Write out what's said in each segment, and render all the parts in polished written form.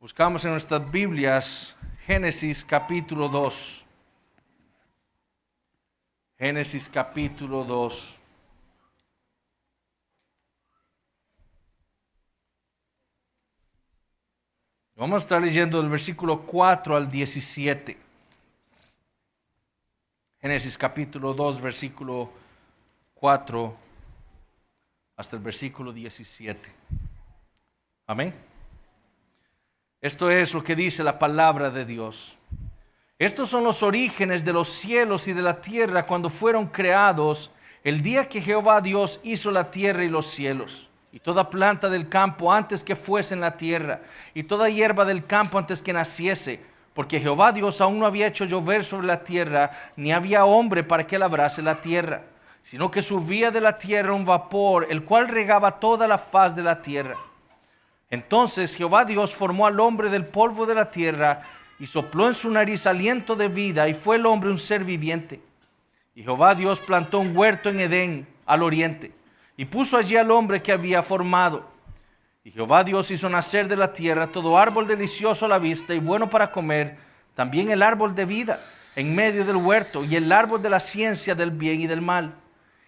Buscamos en nuestras Biblias Génesis capítulo 2. Génesis capítulo 2. Vamos a estar leyendo del versículo 4 al 17. Génesis capítulo 2, versículo 4 hasta el versículo 17. Amén. Esto es lo que dice la palabra de Dios. Estos son los orígenes de los cielos y de la tierra cuando fueron creados, el día que Jehová Dios hizo la tierra y los cielos, y toda planta del campo antes que fuese en la tierra, y toda hierba del campo antes que naciese, porque Jehová Dios aún no había hecho llover sobre la tierra, ni había hombre para que labrase la tierra, sino que subía de la tierra un vapor, el cual regaba toda la faz de la tierra. Entonces Jehová Dios formó al hombre del polvo de la tierra y sopló en su nariz aliento de vida, y fue el hombre un ser viviente. Y Jehová Dios plantó un huerto en Edén al oriente y puso allí al hombre que había formado. Y Jehová Dios hizo nacer de la tierra todo árbol delicioso a la vista y bueno para comer, también el árbol de vida en medio del huerto y el árbol de la ciencia del bien y del mal.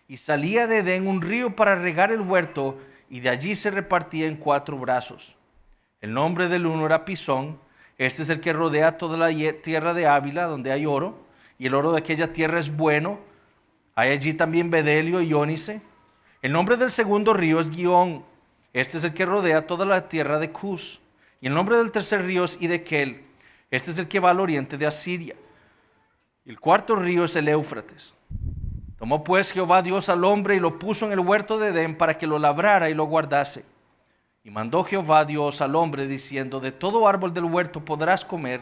Y salía de Edén un río para regar el huerto, y de allí se repartía en 4 brazos. El nombre del uno era Pisón. Este es el que rodea toda la tierra de Ávila, donde hay oro, y el oro de aquella tierra es bueno. Hay allí también bedelio y ónice. El nombre del segundo río es Gihón. Este es el que rodea toda la tierra de Cus. Y el nombre del tercer río es Hidekel. Este es el que va al oriente de Asiria. Y el cuarto río es el Éufrates. Tomó pues Jehová Dios al hombre y lo puso en el huerto de Edén para que lo labrara y lo guardase. Y mandó Jehová Dios al hombre diciendo: de todo árbol del huerto podrás comer,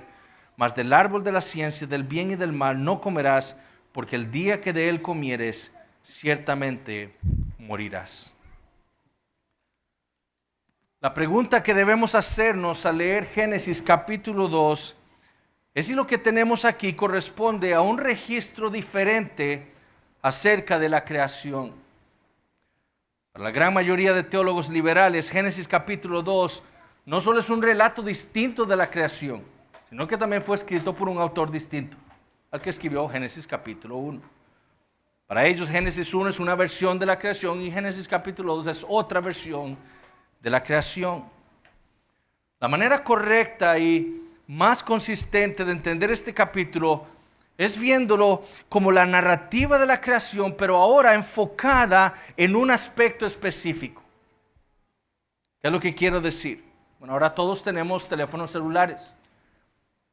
mas del árbol de la ciencia del bien y del mal no comerás, porque el día que de él comieres, ciertamente morirás. La pregunta que debemos hacernos al leer Génesis capítulo 2 es si lo que tenemos aquí corresponde a un registro diferente acerca de la creación. Para la gran mayoría de teólogos liberales, Génesis capítulo 2 no solo es un relato distinto de la creación, sino que también fue escrito por un autor distinto al que escribió Génesis capítulo 1. Para ellos, Génesis 1 es una versión de la creación y Génesis capítulo 2 es otra versión de la creación. La manera correcta y más consistente de entender este capítulo es viéndolo como la narrativa de la creación, pero ahora enfocada en un aspecto específico. ¿Qué es lo que quiero decir? Bueno, ahora todos tenemos teléfonos celulares.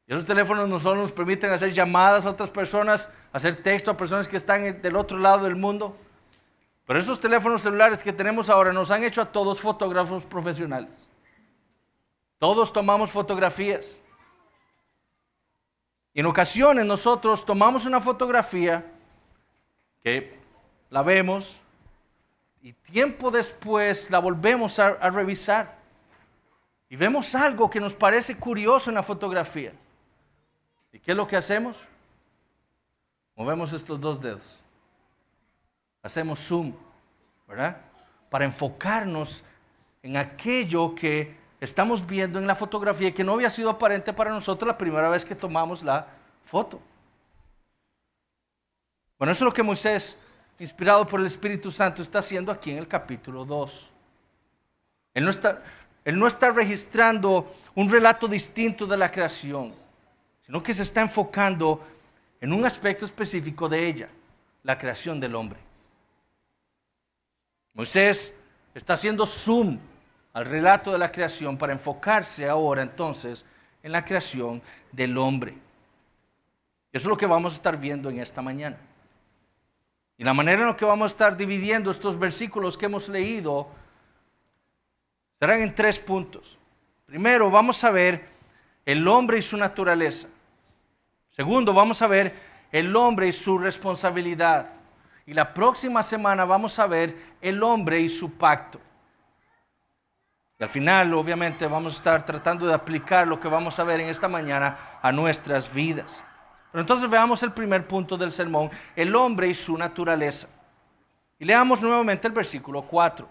Y esos teléfonos no solo nos permiten hacer llamadas a otras personas, hacer texto a personas que están del otro lado del mundo, pero esos teléfonos celulares que tenemos ahora nos han hecho a todos fotógrafos profesionales. Todos tomamos fotografías. Y en ocasiones nosotros tomamos una fotografía que la vemos y tiempo después la volvemos a revisar y vemos algo que nos parece curioso en la fotografía. ¿Y qué es lo que hacemos? Movemos estos 2 dedos. Hacemos zoom, ¿verdad? Para enfocarnos en aquello que estamos viendo en la fotografía que no había sido aparente para nosotros la primera vez que tomamos la foto. Bueno, eso es lo que Moisés, inspirado por el Espíritu Santo, está haciendo aquí en el capítulo 2. Él no está registrando un relato distinto de la creación, sino que se está enfocando en un aspecto específico de ella, la creación del hombre. Moisés está haciendo zoom al relato de la creación para enfocarse ahora entonces en la creación del hombre. Eso es lo que vamos a estar viendo en esta mañana. Y la manera en la que vamos a estar dividiendo estos versículos que hemos leído serán en 3 puntos. Primero, vamos a ver el hombre y su naturaleza. Segundo, vamos a ver el hombre y su responsabilidad. Y la próxima semana vamos a ver el hombre y su pacto. Y al final, obviamente, vamos a estar tratando de aplicar lo que vamos a ver en esta mañana a nuestras vidas. Pero entonces veamos el primer punto del sermón, el hombre y su naturaleza. Y leamos nuevamente el versículo 4.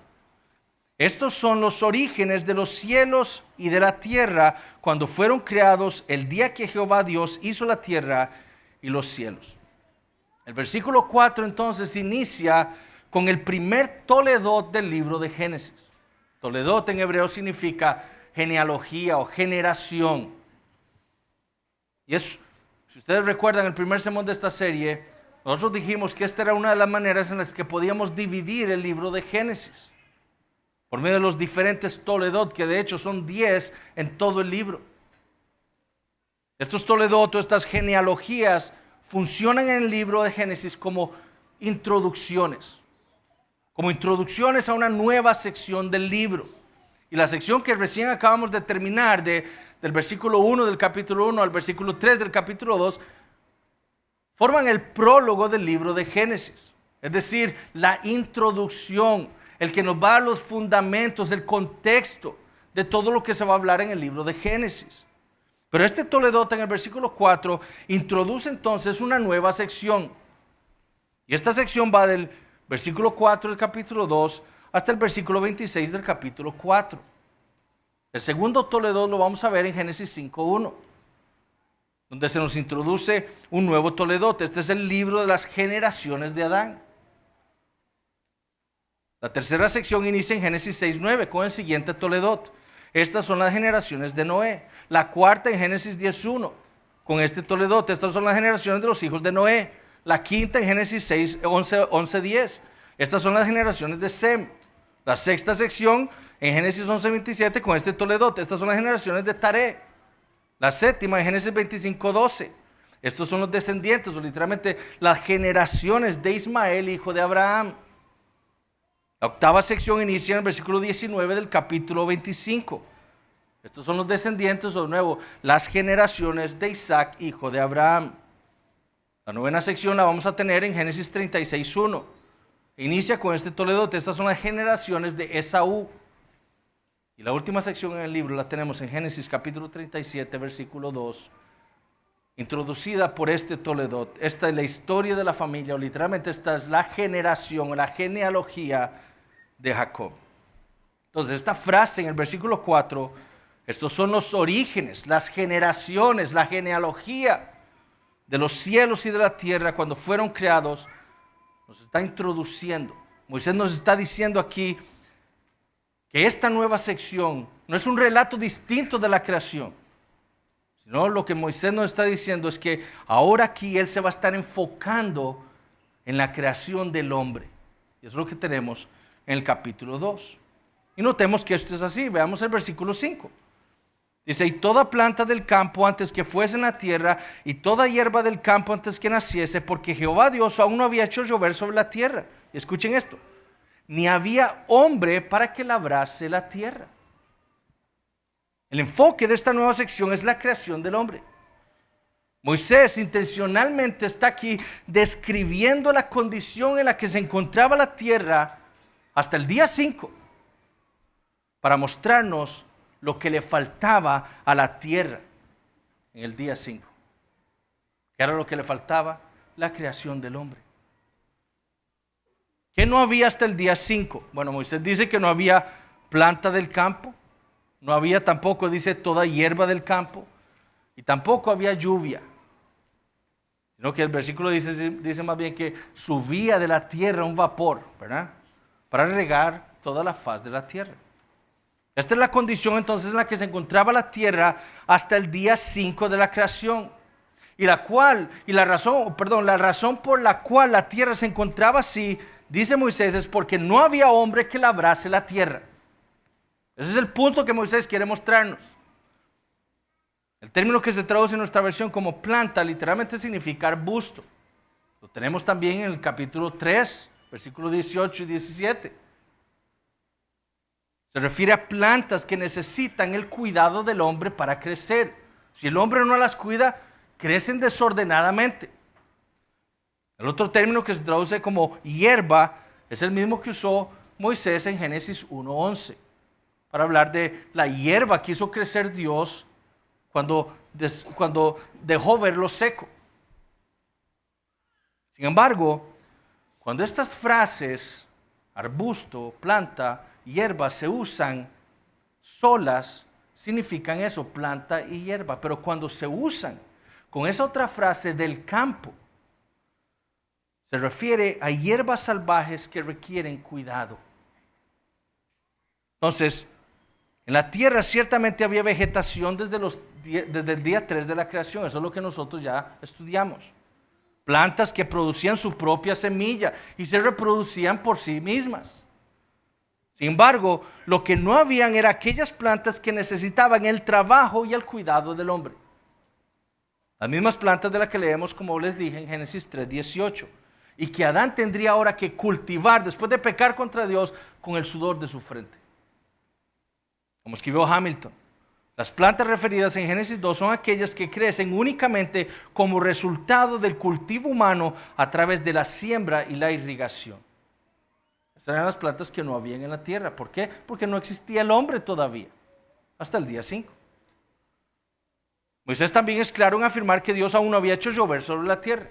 Estos son los orígenes de los cielos y de la tierra cuando fueron creados el día que Jehová Dios hizo la tierra y los cielos. El versículo 4 entonces inicia con el primer toledot del libro de Génesis. Toledot en hebreo significa genealogía o generación. Y es, si ustedes recuerdan el primer sermón de esta serie, nosotros dijimos que esta era una de las maneras en las que podíamos dividir el libro de Génesis, por medio de los diferentes toledot, que de hecho son 10 en todo el libro. Estos toledot o estas genealogías funcionan en el libro de Génesis como introducciones a una nueva sección del libro. Y la sección que recién acabamos de terminar, del versículo 1 del capítulo 1 al versículo 3 del capítulo 2, forman el prólogo del libro de Génesis. Es decir, la introducción, el que nos va a los fundamentos, el contexto de todo lo que se va a hablar en el libro de Génesis. Pero este toledot en el versículo 4 introduce entonces una nueva sección. Y esta sección va del versículo 4 del capítulo 2 hasta el versículo 26 del capítulo 4. El segundo toledot lo vamos a ver en Génesis 5:1, donde se nos introduce un nuevo toledot. Este es el libro de las generaciones de Adán. La tercera sección inicia en Génesis 6:9 con el siguiente toledot. Estas son las generaciones de Noé. La cuarta en Génesis 10:1 con este toledot. Estas son las generaciones de los hijos de Noé. La quinta en Génesis 11:10. Estas son las generaciones de Sem. La sexta sección en Génesis 11:27 con este toledot. Estas son las generaciones de Taré. La séptima en Génesis 25:12. Estos son los descendientes, o literalmente las generaciones de Ismael, hijo de Abraham. La octava sección inicia en el versículo 19 del capítulo 25. Estos son los descendientes, o de nuevo, las generaciones de Isaac, hijo de Abraham. La novena sección la vamos a tener en Génesis 36:1. Inicia con este toledot. Estas son las generaciones de Esaú. Y la última sección en el libro la tenemos en Génesis capítulo 37, versículo 2. Introducida por este toledot. Esta es la historia de la familia, o literalmente esta es la generación, la genealogía de Jacob. Entonces esta frase en el versículo 4, estos son los orígenes, las generaciones, la genealogía de los cielos y de la tierra cuando fueron creados, nos está introduciendo. Moisés nos está diciendo aquí que esta nueva sección no es un relato distinto de la creación, sino lo que Moisés nos está diciendo es que ahora aquí él se va a estar enfocando en la creación del hombre. Y eso es lo que tenemos en el capítulo 2. Y notemos que esto es así. Veamos el versículo 5. Dice, y toda planta del campo antes que fuese en la tierra, y toda hierba del campo antes que naciese, porque Jehová Dios aún no había hecho llover sobre la tierra. Y escuchen esto, ni había hombre para que labrase la tierra. El enfoque de esta nueva sección es la creación del hombre. Moisés intencionalmente está aquí describiendo la condición en la que se encontraba la tierra hasta el día 5, para mostrarnos lo que le faltaba a la tierra en el día 5. ¿Qué era lo que le faltaba? La creación del hombre. ¿Qué no había hasta el día 5? Bueno, Moisés dice que no había planta del campo, no había tampoco, dice, toda hierba del campo, y tampoco había lluvia. Sino que el versículo dice más bien que subía de la tierra un vapor, ¿verdad? Para regar toda la faz de la tierra. Esta es la condición entonces en la que se encontraba la tierra hasta el día 5 de la creación. La razón por la cual la tierra se encontraba así, dice Moisés, es porque no había hombre que labrase la tierra. Ese es el punto que Moisés quiere mostrarnos. El término que se traduce en nuestra versión como planta literalmente significa arbusto. Lo tenemos también en el capítulo 3, versículos 18 y 17. Se refiere a plantas que necesitan el cuidado del hombre para crecer. Si el hombre no las cuida, crecen desordenadamente. El otro término que se traduce como hierba es el mismo que usó Moisés en Génesis 1:11 para hablar de la hierba que hizo crecer Dios cuando dejó verlo seco. Sin embargo, cuando estas frases, arbusto, planta, hierbas se usan solas, significan eso, planta y hierba. Pero cuando se usan con esa otra frase del campo, se refiere a hierbas salvajes que requieren cuidado. Entonces, en la tierra ciertamente había vegetación desde el día 3 de la creación. Eso es lo que nosotros ya estudiamos. Plantas que producían su propia semilla y se reproducían por sí mismas. Sin embargo, lo que no habían era aquellas plantas que necesitaban el trabajo y el cuidado del hombre. Las mismas plantas de las que leemos, como les dije, en Génesis 3:18. Y que Adán tendría ahora que cultivar después de pecar contra Dios con el sudor de su frente. Como escribió Hamilton, las plantas referidas en Génesis 2 son aquellas que crecen únicamente como resultado del cultivo humano a través de la siembra y la irrigación. Estas eran las plantas que no habían en la tierra. ¿Por qué? Porque no existía el hombre todavía, hasta el día 5. Moisés también es claro en afirmar que Dios aún no había hecho llover sobre la tierra.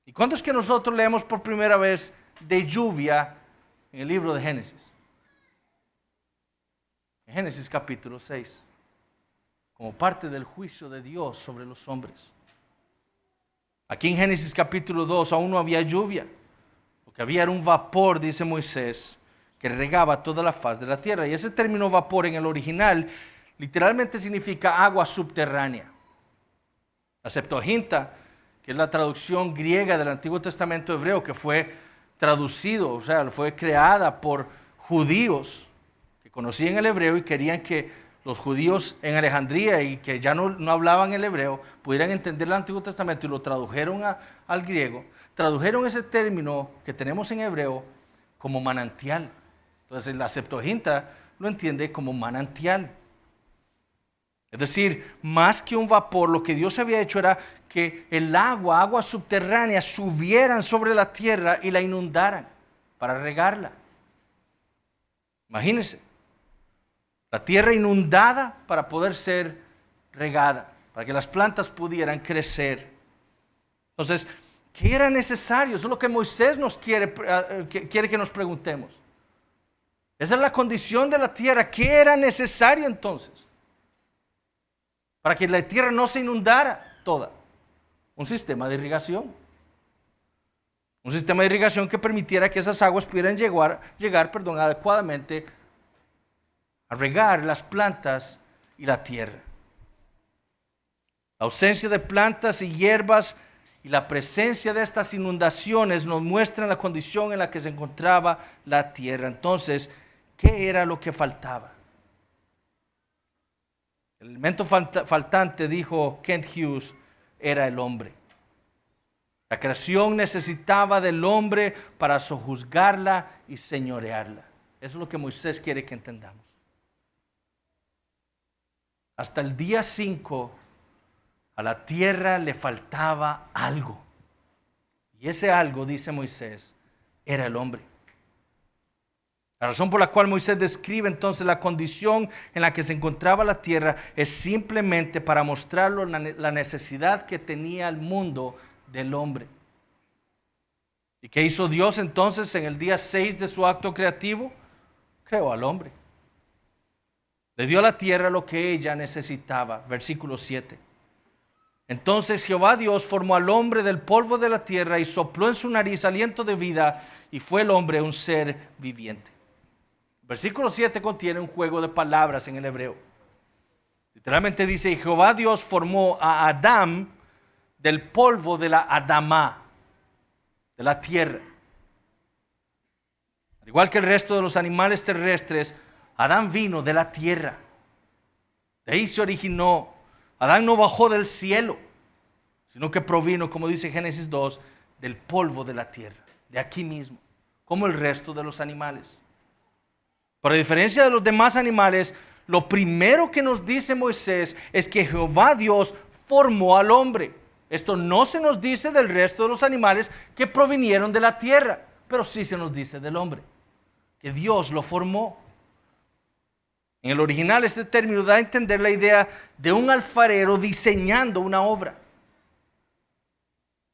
¿Y cuándo es que nosotros leemos por primera vez de lluvia en el libro de Génesis? En Génesis capítulo 6, como parte del juicio de Dios sobre los hombres. Aquí en Génesis capítulo 2 aún no había lluvia. Lo que había era un vapor, dice Moisés, que regaba toda la faz de la tierra. Y ese término vapor en el original literalmente significa agua subterránea. La Septuaginta, que es la traducción griega del Antiguo Testamento hebreo, que fue traducido, o sea, fue creada por judíos que conocían el hebreo y querían que los judíos en Alejandría y que ya no hablaban el hebreo pudieran entender el Antiguo Testamento y lo tradujeron al griego. Tradujeron ese término que tenemos en hebreo como manantial. Entonces la Septuaginta lo entiende como manantial. Es decir, más que un vapor, lo que Dios había hecho era que el agua subterránea, subieran sobre la tierra y la inundaran para regarla. Imagínense, la tierra inundada para poder ser regada, para que las plantas pudieran crecer. Entonces, ¿qué era necesario? Eso es lo que Moisés nos quiere que nos preguntemos. Esa es la condición de la tierra. ¿Qué era necesario entonces? Para que la tierra no se inundara toda. Un sistema de irrigación. Un sistema de irrigación que permitiera que esas aguas pudieran llegar adecuadamente a regar las plantas y la tierra. La ausencia de plantas y hierbas y la presencia de estas inundaciones nos muestran la condición en la que se encontraba la tierra. Entonces, ¿qué era lo que faltaba? El elemento faltante, dijo Kent Hughes, era el hombre. La creación necesitaba del hombre para sojuzgarla y señorearla. Eso es lo que Moisés quiere que entendamos. Hasta el día 5, a la tierra le faltaba algo. Y ese algo, dice Moisés, era el hombre. La razón por la cual Moisés describe entonces la condición en la que se encontraba la tierra es simplemente para mostrarlo la necesidad que tenía el mundo del hombre. ¿Y qué hizo Dios entonces en el día 6 de su acto creativo? Creó al hombre. Le dio a la tierra lo que ella necesitaba. Versículo 7. Entonces Jehová Dios formó al hombre del polvo de la tierra y sopló en su nariz aliento de vida y fue el hombre un ser viviente. Versículo 7 contiene un juego de palabras en el hebreo. Literalmente dice, y Jehová Dios formó a Adán del polvo de la Adamá, de la tierra. Al igual que el resto de los animales terrestres, Adán vino de la tierra. De ahí se originó. Adán no bajó del cielo, sino que provino, como dice Génesis 2, del polvo de la tierra, de aquí mismo, como el resto de los animales. Pero a diferencia de los demás animales, lo primero que nos dice Moisés es que Jehová Dios formó al hombre. Esto no se nos dice del resto de los animales que provinieron de la tierra, pero sí se nos dice del hombre, que Dios lo formó. En el original este término da a entender la idea de un alfarero diseñando una obra.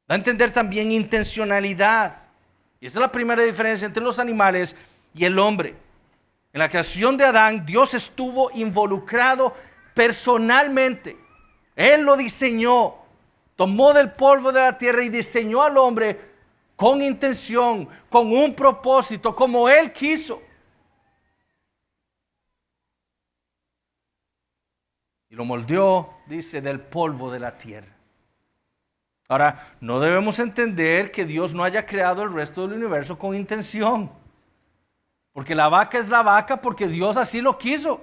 Da a entender también intencionalidad. Y esa es la primera diferencia entre los animales y el hombre. En la creación de Adán, Dios estuvo involucrado personalmente. Él lo diseñó, tomó del polvo de la tierra y diseñó al hombre con intención, con un propósito, como Él quiso. Y lo moldeó, dice, del polvo de la tierra. Ahora, no debemos entender que Dios no haya creado el resto del universo con intención. Porque la vaca es la vaca porque Dios así lo quiso.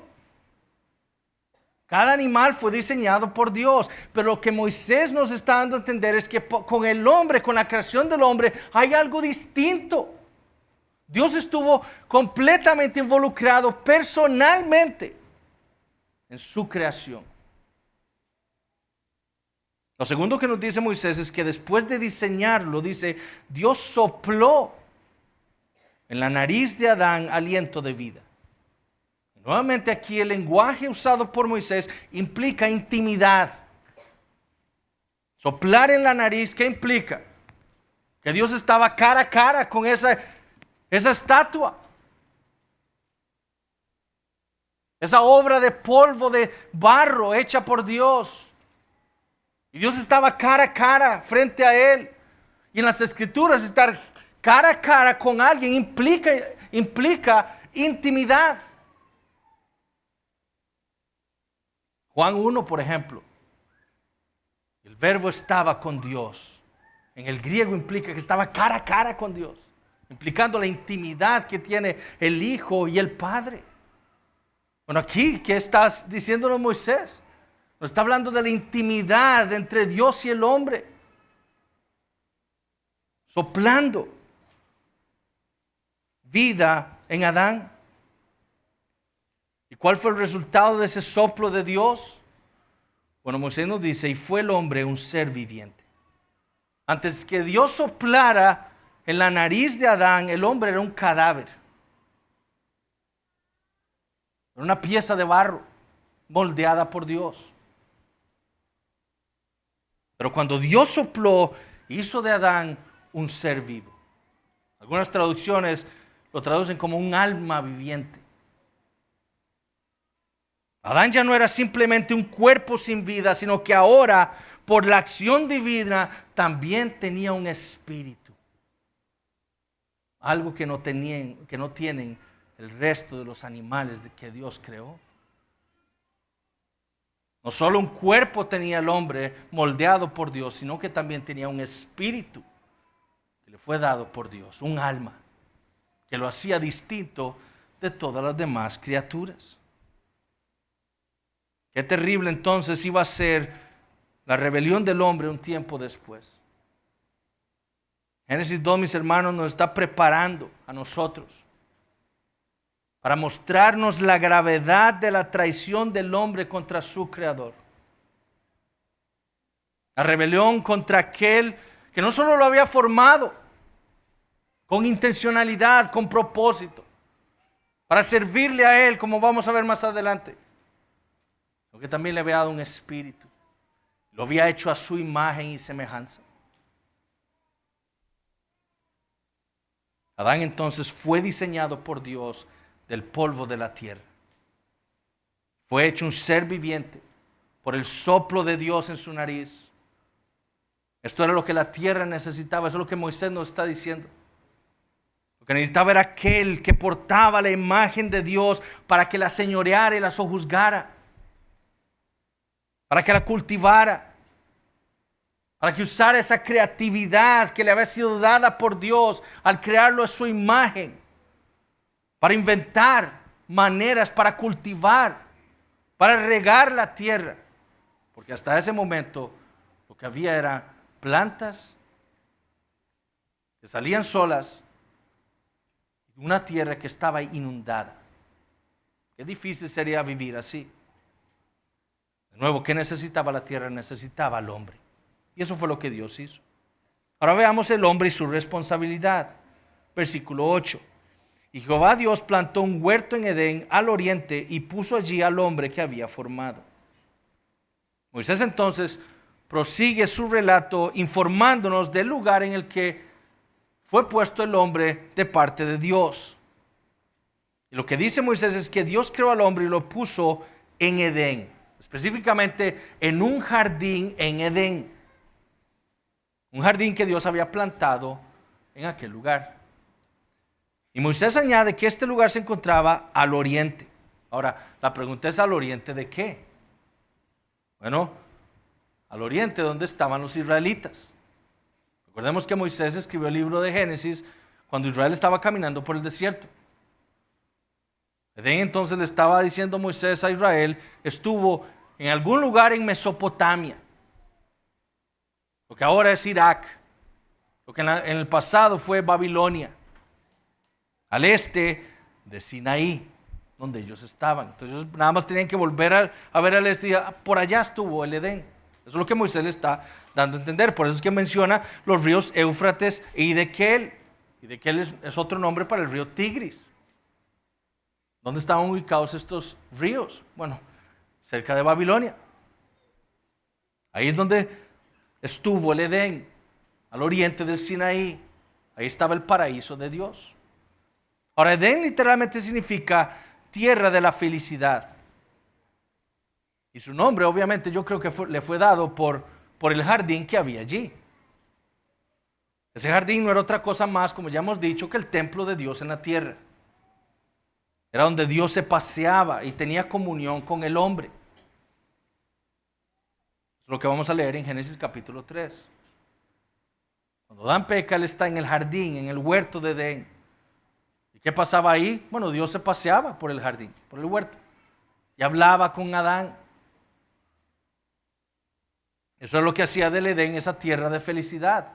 Cada animal fue diseñado por Dios. Pero lo que Moisés nos está dando a entender es que con el hombre, con la creación del hombre, hay algo distinto. Dios estuvo completamente involucrado personalmente en su creación. Lo segundo que nos dice Moisés es que después de diseñarlo, dice, Dios sopló en la nariz de Adán aliento de vida. Y nuevamente aquí el lenguaje usado por Moisés implica intimidad. Soplar en la nariz, ¿qué implica? Que Dios estaba cara a cara con esa estatua. Esa obra de polvo, de barro hecha por Dios. Y Dios estaba cara a cara frente a él. Y en las Escrituras estar cara a cara con alguien implica intimidad. Juan 1, por ejemplo. El verbo estaba con Dios. En el griego implica que estaba cara a cara con Dios. Implicando la intimidad que tiene el Hijo y el Padre. Bueno, aquí, ¿qué estás diciéndonos Moisés? Nos está hablando de la intimidad entre Dios y el hombre. Soplando vida en Adán. ¿Y cuál fue el resultado de ese soplo de Dios? Bueno, Moisés nos dice, y fue el hombre un ser viviente. Antes que Dios soplara en la nariz de Adán, el hombre era un cadáver. Era una pieza de barro moldeada por Dios. Pero cuando Dios sopló, hizo de Adán un ser vivo. Algunas traducciones lo traducen como un alma viviente. Adán ya no era simplemente un cuerpo sin vida, sino que ahora, por la acción divina, también tenía un espíritu. Algo que no tienen el resto de los animales que Dios creó. No solo un cuerpo tenía el hombre moldeado por Dios, sino que también tenía un espíritu que le fue dado por Dios, un alma que lo hacía distinto de todas las demás criaturas. Qué terrible entonces iba a ser la rebelión del hombre un tiempo después. Génesis 2, mis hermanos, nos está preparando a nosotros para mostrarnos la gravedad de la traición del hombre contra su creador. La rebelión contra aquel que no solo lo había formado con intencionalidad, con propósito, para servirle a él, como vamos a ver más adelante, sino que también le había dado un espíritu. Lo había hecho a su imagen y semejanza. Adán entonces fue diseñado por Dios del polvo de la tierra. Fue hecho un ser viviente por el soplo de Dios en su nariz. Esto era lo que la tierra necesitaba. Eso es lo que Moisés nos está diciendo. Lo que necesitaba era aquel que portaba la imagen de Dios para que la señoreara y la sojuzgara, para que la cultivara, para que usara esa creatividad que le había sido dada por Dios al crearlo a su imagen, para inventar maneras para cultivar, para regar la tierra. Porque hasta ese momento lo que había eran plantas que salían solas, una tierra que estaba inundada. Qué difícil sería vivir así. De nuevo, ¿qué necesitaba la tierra? Necesitaba al hombre. Y eso fue lo que Dios hizo. Ahora veamos el hombre y su responsabilidad. Versículo 8. Y Jehová Dios plantó un huerto en Edén al oriente y puso allí al hombre que había formado. Moisés entonces prosigue su relato informándonos del lugar en el que fue puesto el hombre de parte de Dios. Y lo que dice Moisés es que Dios creó al hombre y lo puso en Edén, específicamente en un jardín en Edén. Un jardín que Dios había plantado en aquel lugar. Y Moisés añade que este lugar se encontraba al oriente. Ahora, la pregunta es: ¿al oriente de qué? Bueno, al oriente donde estaban los israelitas. Recordemos que Moisés escribió el libro de Génesis cuando Israel estaba caminando por el desierto. Edén, entonces, le estaba diciendo Moisés a Israel, estuvo en algún lugar en Mesopotamia, lo que ahora es Irak, lo que en el pasado fue Babilonia, al este de Sinaí, donde ellos estaban. Entonces ellos nada más tenían que volver a ver al este y por allá estuvo el Edén. Eso es lo que Moisés le está dando a entender. Por eso es que menciona los ríos Éufrates e Hiddekel. Hiddekel es otro nombre para el río Tigris. ¿Dónde estaban ubicados estos ríos? Bueno, cerca de Babilonia. Ahí es donde estuvo el Edén, al oriente del Sinaí. Ahí estaba el paraíso de Dios. Ahora, Edén literalmente significa tierra de la felicidad. Y su nombre, obviamente, yo creo que le fue dado por el jardín que había allí. Ese jardín no era otra cosa más, como ya hemos dicho, que el templo de Dios en la tierra. Era donde Dios se paseaba y tenía comunión con el hombre. Es lo que vamos a leer en Génesis capítulo 3. Cuando Adán peca, él está en el jardín, en el huerto de Edén. ¿Y qué pasaba ahí? Bueno, Dios se paseaba por el jardín, por el huerto, y hablaba con Adán. Eso es lo que hacía del Edén esa tierra de felicidad.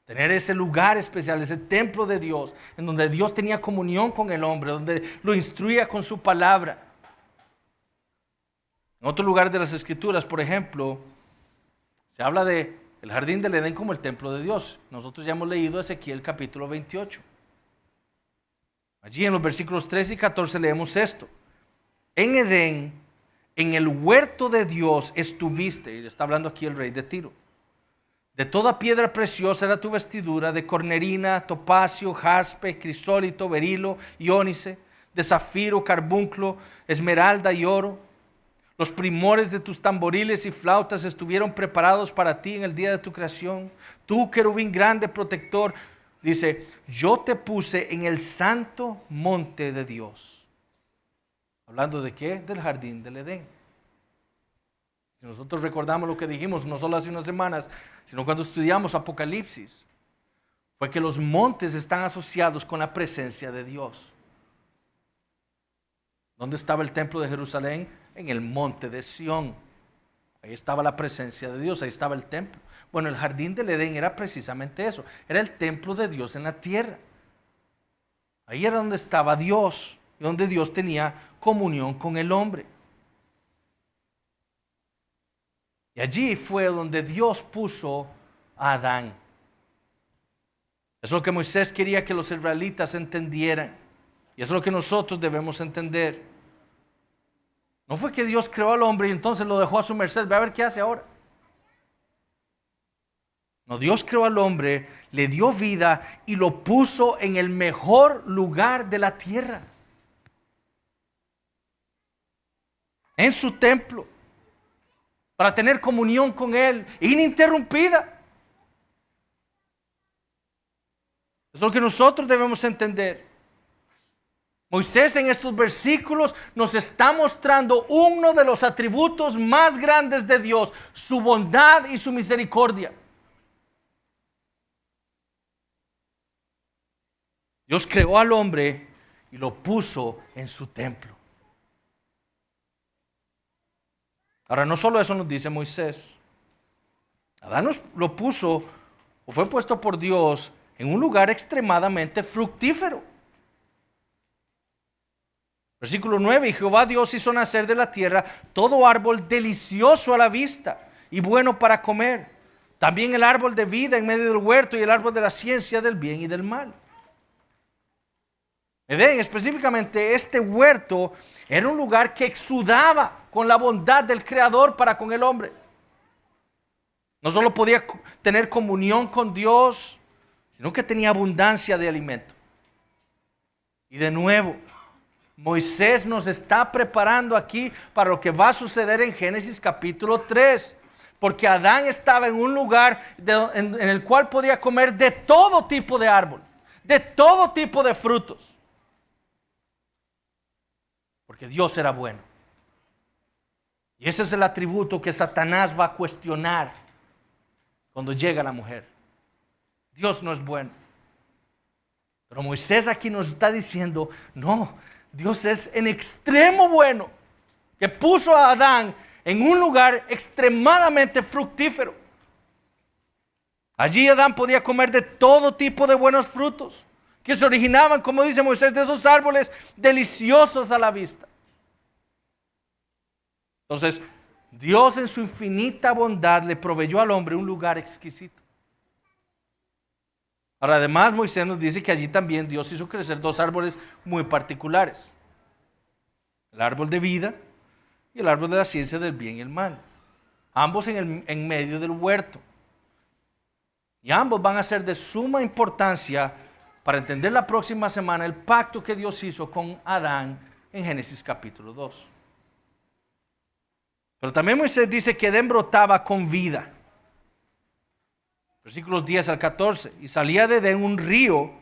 Tener ese lugar especial, ese templo de Dios, en donde Dios tenía comunión con el hombre, donde lo instruía con su palabra. En otro lugar de las Escrituras, por ejemplo, se habla de el jardín del Edén como el templo de Dios. Nosotros ya hemos leído Ezequiel capítulo 28. Allí en los versículos 13 y 14 leemos esto. En Edén, en el huerto de Dios estuviste, y está hablando aquí el rey de Tiro. De toda piedra preciosa era tu vestidura, de cornerina, topacio, jaspe, crisólito, berilo y ónice, de zafiro, carbunclo, esmeralda y oro. Los primores de tus tamboriles y flautas estuvieron preparados para ti en el día de tu creación. Tú, querubín grande, protector, dice, yo te puse en el santo monte de Dios. ¿Hablando de qué? Del jardín del Edén. Si nosotros recordamos lo que dijimos, no solo hace unas semanas, sino cuando estudiamos Apocalipsis, fue que los montes están asociados con la presencia de Dios. ¿Dónde estaba el templo de Jerusalén? En el monte de Sión. Ahí estaba la presencia de Dios, ahí estaba el templo. Bueno, el jardín del Edén era precisamente eso, era el templo de Dios en la tierra. Ahí era donde estaba Dios, donde Dios tenía comunión con el hombre. Y allí fue donde Dios puso a Adán. Eso es lo que Moisés quería que los israelitas entendieran. Y eso es lo que nosotros debemos entender. No fue que Dios creó al hombre y entonces lo dejó a su merced. Ve a ver qué hace ahora. No, Dios creó al hombre, le dio vida y lo puso en el mejor lugar de la tierra. En su templo. Para tener comunión con Él, ininterrumpida. Eso es lo que nosotros debemos entender. Moisés en estos versículos nos está mostrando uno de los atributos más grandes de Dios, su bondad y su misericordia. Dios creó al hombre y lo puso en su templo. Ahora, no solo eso nos dice Moisés. Adán lo puso o fue puesto por Dios en un lugar extremadamente fructífero. Versículo 9, y Jehová Dios hizo nacer de la tierra todo árbol delicioso a la vista y bueno para comer. También el árbol de vida en medio del huerto y el árbol de la ciencia del bien y del mal. Edén, específicamente este huerto, era un lugar que exudaba con la bondad del Creador para con el hombre. No solo podía tener comunión con Dios, sino que tenía abundancia de alimento. Y de nuevo, Moisés nos está preparando aquí para lo que va a suceder en Génesis capítulo 3. Porque Adán estaba en un lugar en el cual podía comer de todo tipo de árbol, de todo tipo de frutos. Porque Dios era bueno. Y ese es el atributo que Satanás va a cuestionar cuando llega la mujer. Dios no es bueno. Pero Moisés aquí nos está diciendo, no, Dios es en extremo bueno, que puso a Adán en un lugar extremadamente fructífero. Allí Adán podía comer de todo tipo de buenos frutos, que se originaban, como dice Moisés, de esos árboles deliciosos a la vista. Entonces, Dios en su infinita bondad le proveyó al hombre un lugar exquisito. Ahora, además, Moisés nos dice que allí también Dios hizo crecer dos árboles muy particulares. El árbol de vida y el árbol de la ciencia del bien y el mal. Ambos en medio del huerto. Y ambos van a ser de suma importancia para entender la próxima semana el pacto que Dios hizo con Adán en Génesis capítulo 2. Pero también Moisés dice que Edén brotaba con vida. Versículos 10 al 14. Y salía de Edén un río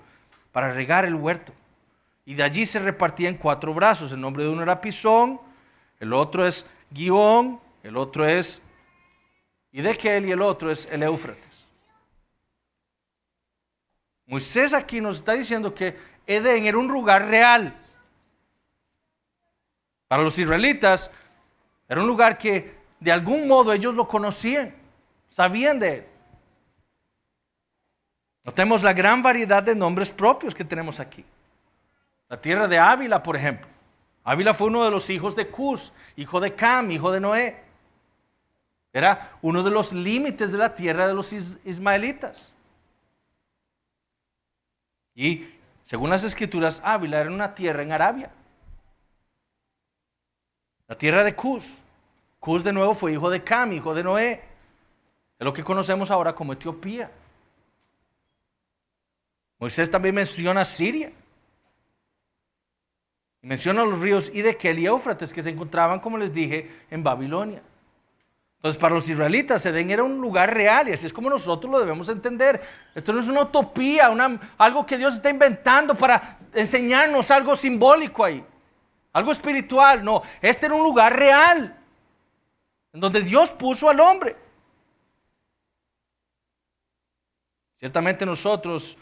para regar el huerto. Y de allí se repartía en 4 brazos. El nombre de uno era Pisón, el otro es Gihón, el otro es Hiddekel y el otro es el Éufrates. Moisés aquí nos está diciendo que Edén era un lugar real. Para los israelitas era un lugar que de algún modo ellos lo conocían, sabían de él. Notemos la gran variedad de nombres propios que tenemos aquí. La tierra de Ávila, por ejemplo. Ávila fue uno de los hijos de Cus, hijo de Cam, hijo de Noé. Era uno de los límites de la tierra de los ismaelitas. Y según las escrituras, Ávila era una tierra en Arabia. La tierra de Cus. Cus de nuevo fue hijo de Cam, hijo de Noé. Es lo que conocemos ahora como Etiopía. Moisés también menciona Siria. Y menciona los ríos Hiddekel y Éufrates que se encontraban, como les dije, en Babilonia. Entonces, para los israelitas, Edén era un lugar real y así es como nosotros lo debemos entender. Esto no es una utopía, algo que Dios está inventando para enseñarnos algo simbólico ahí, algo espiritual. No, este era un lugar real en donde Dios puso al hombre. Ciertamente nosotros,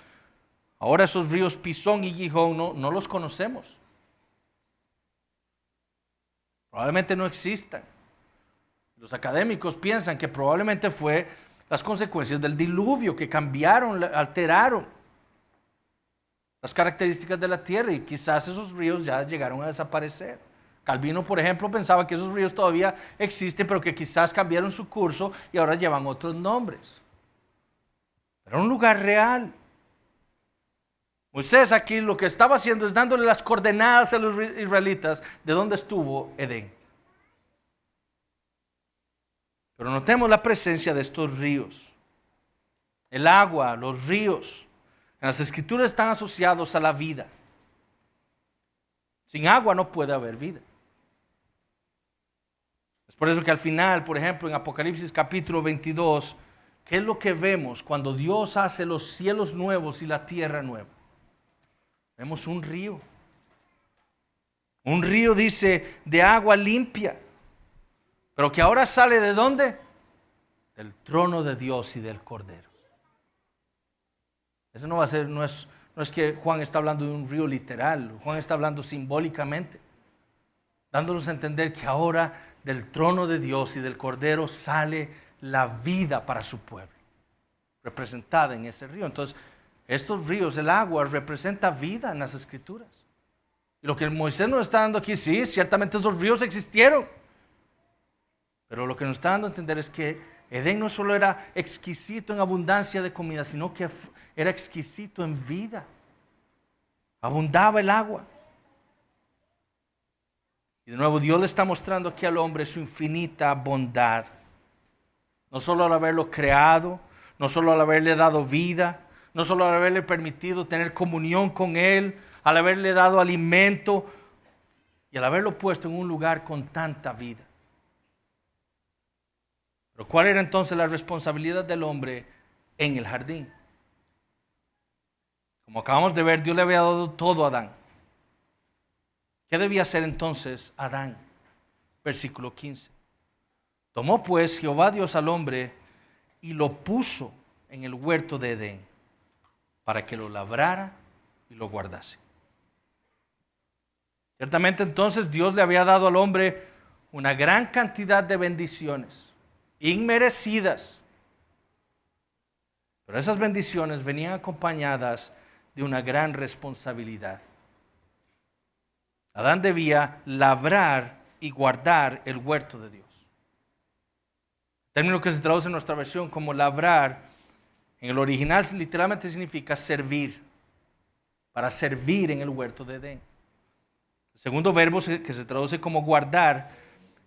ahora esos ríos Pisón y Gihón no los conocemos. Probablemente no existan. Los académicos piensan que probablemente fue las consecuencias del diluvio que cambiaron, alteraron las características de la tierra y quizás esos ríos ya llegaron a desaparecer. Calvino, por ejemplo, pensaba que esos ríos todavía existen, pero que quizás cambiaron su curso y ahora llevan otros nombres. Era un lugar real. Moisés aquí lo que estaba haciendo es dándole las coordenadas a los israelitas de dónde estuvo Edén. Pero notemos la presencia de estos ríos. El agua, los ríos, en las escrituras están asociados a la vida. Sin agua no puede haber vida. Es por eso que al final, por ejemplo, en Apocalipsis capítulo 22, ¿qué es lo que vemos cuando Dios hace los cielos nuevos y la tierra nueva? Vemos un río. Un río, dice, de agua limpia. Pero que ahora sale ¿de dónde? Del trono de Dios y del Cordero. Eso no va a ser, no es que Juan está hablando de un río literal. Juan está hablando simbólicamente, dándonos a entender que ahora del trono de Dios y del Cordero sale la vida para su pueblo, representada en ese río. Entonces, estos ríos, el agua, representa vida en las escrituras. Y lo que Moisés nos está dando aquí, sí, ciertamente esos ríos existieron. Pero lo que nos está dando a entender es que Edén no solo era exquisito en abundancia de comida, sino que era exquisito en vida. Abundaba el agua. Y de nuevo Dios le está mostrando aquí al hombre su infinita bondad. No solo al haberlo creado, no solo al haberle dado vida, no solo al haberle permitido tener comunión con Él, al haberle dado alimento, y al haberlo puesto en un lugar con tanta vida. Pero ¿cuál era entonces la responsabilidad del hombre en el jardín? Como acabamos de ver, Dios le había dado todo a Adán. ¿Qué debía hacer entonces Adán? Versículo 15. Tomó pues Jehová Dios al hombre y lo puso en el huerto de Edén para que lo labrara y lo guardase. Ciertamente entonces Dios le había dado al hombre una gran cantidad de bendiciones, inmerecidas. Pero esas bendiciones venían acompañadas de una gran responsabilidad. Adán debía labrar y guardar el huerto de Dios. El término que se traduce en nuestra versión como labrar, en el original literalmente significa servir, para servir en el huerto de Edén. El segundo verbo que se traduce como guardar,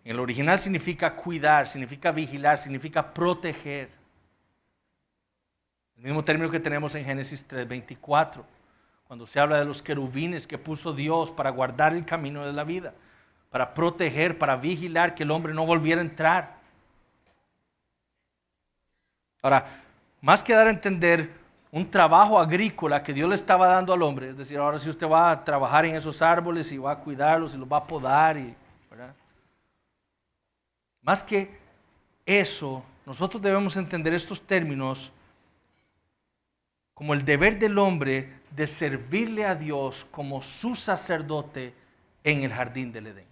en el original significa cuidar, significa vigilar, significa proteger. El mismo término que tenemos en Génesis 3:24, cuando se habla de los querubines que puso Dios para guardar el camino de la vida, para proteger, para vigilar que el hombre no volviera a entrar. Ahora, más que dar a entender un trabajo agrícola que Dios le estaba dando al hombre, es decir, ahora si usted va a trabajar en esos árboles y va a cuidarlos y los va a podar, ¿verdad? Más que eso, nosotros debemos entender estos términos como el deber del hombre de servirle a Dios como su sacerdote en el jardín del Edén,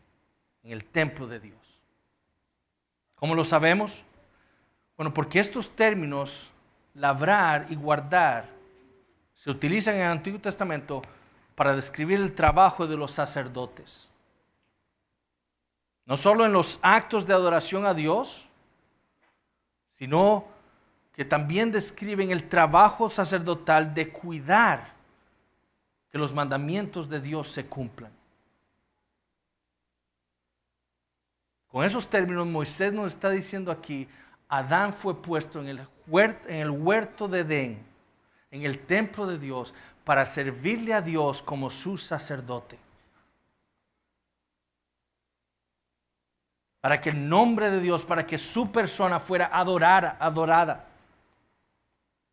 en el templo de Dios. ¿Cómo lo sabemos? Bueno, porque estos términos, labrar y guardar, se utilizan en el Antiguo Testamento para describir el trabajo de los sacerdotes. No solo en los actos de adoración a Dios, sino que también describen el trabajo sacerdotal de cuidar que los mandamientos de Dios se cumplan. Con esos términos, Moisés nos está diciendo aquí, Adán fue puesto en el huerto de Edén, en el templo de Dios, para servirle a Dios como su sacerdote. Para que el nombre de Dios, para que su persona fuera adorada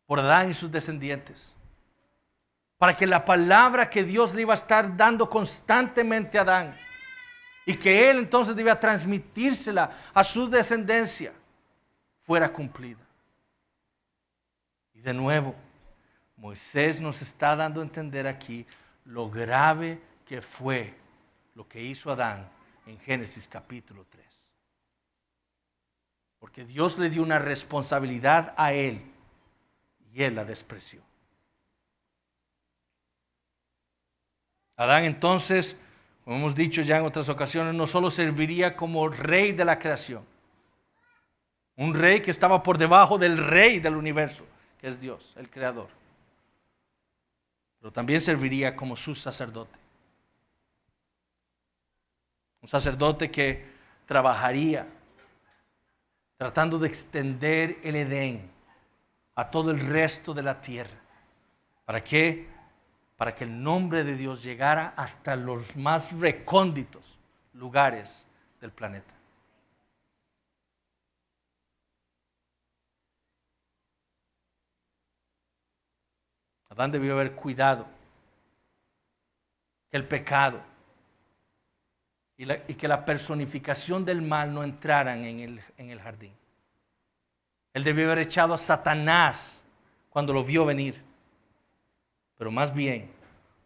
por Adán y sus descendientes. Para que la palabra que Dios le iba a estar dando constantemente a Adán y que él entonces debía transmitírsela a su descendencia fuera cumplida. Y de nuevo, Moisés nos está dando a entender aquí lo grave que fue lo que hizo Adán en Génesis capítulo 3. Porque Dios le dio una responsabilidad a él y él la despreció. Adán entonces, como hemos dicho ya en otras ocasiones, no solo serviría como rey de la creación, un rey que estaba por debajo del rey del universo, que es Dios, el creador, pero también serviría como su sacerdote. Un sacerdote que trabajaría tratando de extender el Edén a todo el resto de la tierra. ¿Para qué? Para que el nombre de Dios llegara hasta los más recónditos lugares del planeta. Adán debió haber cuidado que el pecado y que la personificación del mal no entraran en el jardín. Él debió haber echado a Satanás cuando lo vio venir. Pero más bien,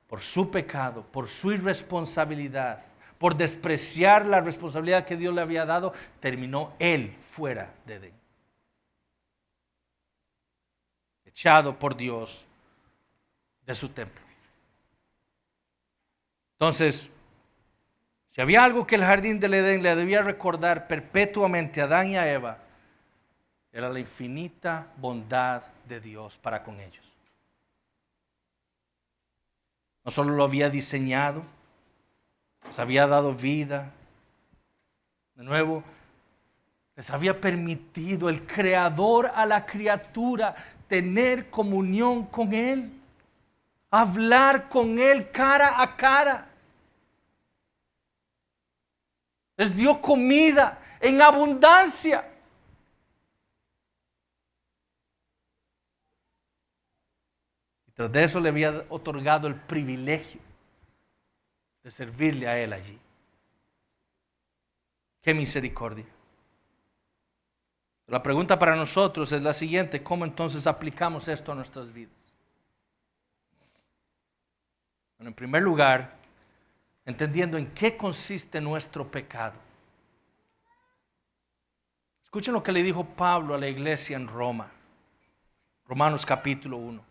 por su pecado, por su irresponsabilidad, por despreciar la responsabilidad que Dios le había dado, terminó él fuera de Edén. Echado por Dios de su templo. Entonces, si había algo que el jardín del Edén le debía recordar perpetuamente a Adán y a Eva, era la infinita bondad de Dios para con ellos. No solo lo había diseñado, les había dado vida. De nuevo, les había permitido el Creador a la criatura tener comunión con Él, hablar con Él cara a cara. Les dio comida en abundancia. Y tras de eso le había otorgado el privilegio de servirle a Él allí. ¡Qué misericordia! La pregunta para nosotros es la siguiente: ¿cómo entonces aplicamos esto a nuestras vidas? Bueno, en primer lugar, entendiendo en qué consiste nuestro pecado. Escuchen lo que le dijo Pablo a la iglesia en Roma. Romanos capítulo 1.